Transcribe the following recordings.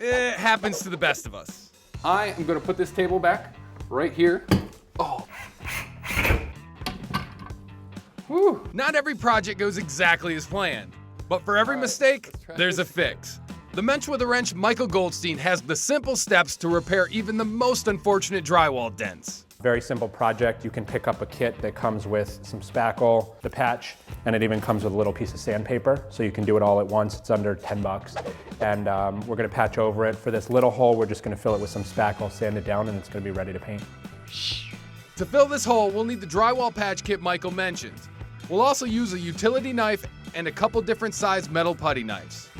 It happens to the best of us. I am gonna put this table back right here. Oh. Whew. Not every project goes exactly as planned, but for every mistake, there's a fix. The Mensch with a Wrench Michael Goldstein has the simple steps to repair even the most unfortunate drywall dents. Very simple project. You can pick up a kit that comes with some spackle, the patch, and it even comes with a little piece of sandpaper, so you can do it all at once. It's under 10 bucks. And we're gonna patch over it. For this little hole, we're just gonna fill it with some spackle, sand it down, and it's gonna be ready to paint. To fill this hole, we'll need the drywall patch kit Michael mentioned. We'll also use a utility knife and a couple different size metal putty knives.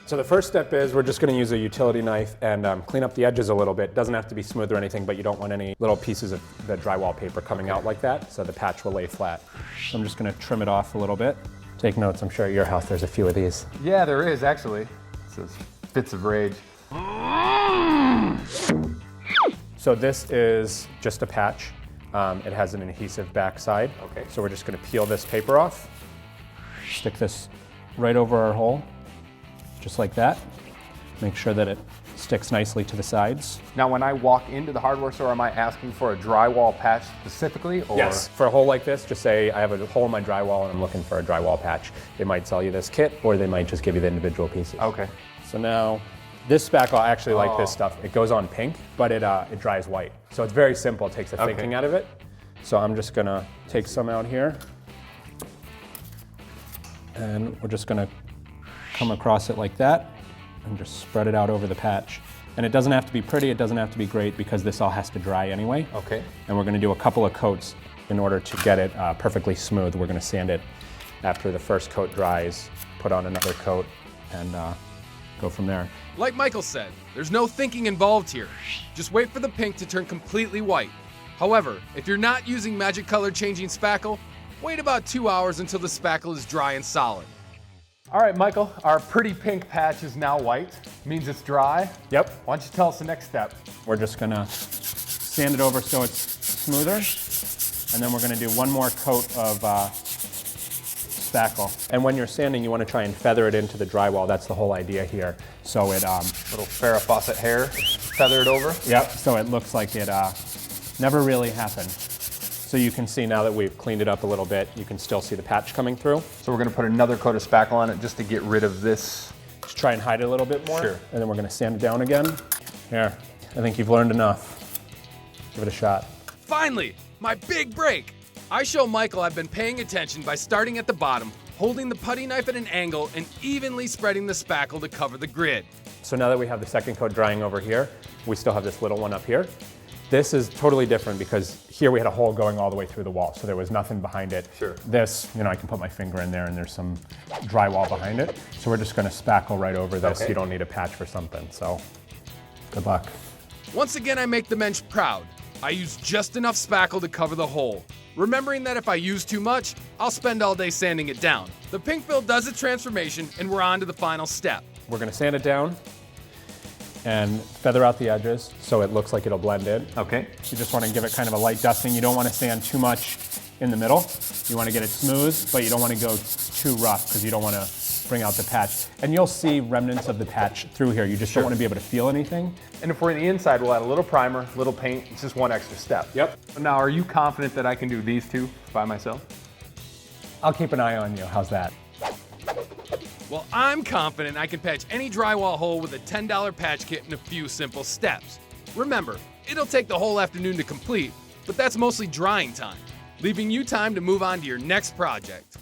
So the first step is we're just gonna use a utility knife and clean up the edges a little bit. Doesn't have to be smooth or anything, but you don't want any little pieces of the drywall paper coming out like that, so the patch will lay flat. So I'm just gonna trim it off a little bit. Take notes, I'm sure at your house there's a few of these. Yeah, there is actually. It says fits of rage. So this is just a patch. It has an adhesive backside. Okay. So we're just gonna peel this paper off, stick this right over our hole, just like that. Make sure that it sticks nicely to the sides. Now, when I walk into the hardware store, am I asking for a drywall patch specifically? Or? Yes, for a hole like this, just say I have a hole in my drywall and I'm looking for a drywall patch. They might sell you this kit or they might just give you the individual pieces. Okay. So now, this spackle, I actually like this stuff. It goes on pink, but it dries white. So it's very simple, it takes the thinking out of it. So I'm just gonna take some out here. And we're just gonna come across it like that and just spread it out over the patch. And it doesn't have to be pretty, it doesn't have to be great because this all has to dry anyway. Okay. And we're gonna do a couple of coats in order to get it perfectly smooth. We're gonna sand it after the first coat dries, put on another coat, and go from there. Like Michael said, there's no thinking involved here. Just wait for the pink to turn completely white. However, if you're not using magic color changing spackle, wait about 2 hours until the spackle is dry and solid. All right, Michael, our pretty pink patch is now white. Means it's dry. Yep. Why don't you tell us the next step? We're just gonna sand it over so it's smoother. And then we're gonna do one more coat of spackle. And when you're sanding, you wanna try and feather it into the drywall. That's the whole idea here. So it, Little Farrah Fawcett hair, feather it over. yep, so it looks like it never really happened. So you can see now that we've cleaned it up a little bit, you can still see the patch coming through. So we're gonna put another coat of spackle on it just to get rid of this. Just try and hide it a little bit more. Sure. And then we're gonna sand it down again. Here, I think you've learned enough. Give it a shot. Finally, my big break. I show Michael I've been paying attention by starting at the bottom, holding the putty knife at an angle, and evenly spreading the spackle to cover the grid. So now that we have the second coat drying over here, we still have this little one up here. This is totally different because here we had a hole going all the way through the wall, so there was nothing behind it. Sure. This, I can put my finger in there and there's some drywall behind it. So we're just gonna spackle right over this. Okay. You don't need a patch for something, so good luck. Once again, I make the Mensch proud. I use just enough spackle to cover the hole, remembering that if I use too much, I'll spend all day sanding it down. The pink fill does its transformation, and we're on to the final step. We're gonna sand it down and feather out the edges so it looks like it'll blend in. Okay. You just want to give it kind of a light dusting. You don't want to sand too much in the middle. You want to get it smooth, but you don't want to go too rough because you don't want to bring out the patch. And you'll see remnants of the patch through here. You just don't want to be able to feel anything. And if we're in the inside, we'll add a little primer, a little paint. It's just one extra step. Yep. Now, are you confident that I can do these two by myself? I'll keep an eye on you. How's that? Well, I'm confident I can patch any drywall hole with a $10 patch kit in a few simple steps. Remember, it'll take the whole afternoon to complete, but that's mostly drying time, leaving you time to move on to your next project.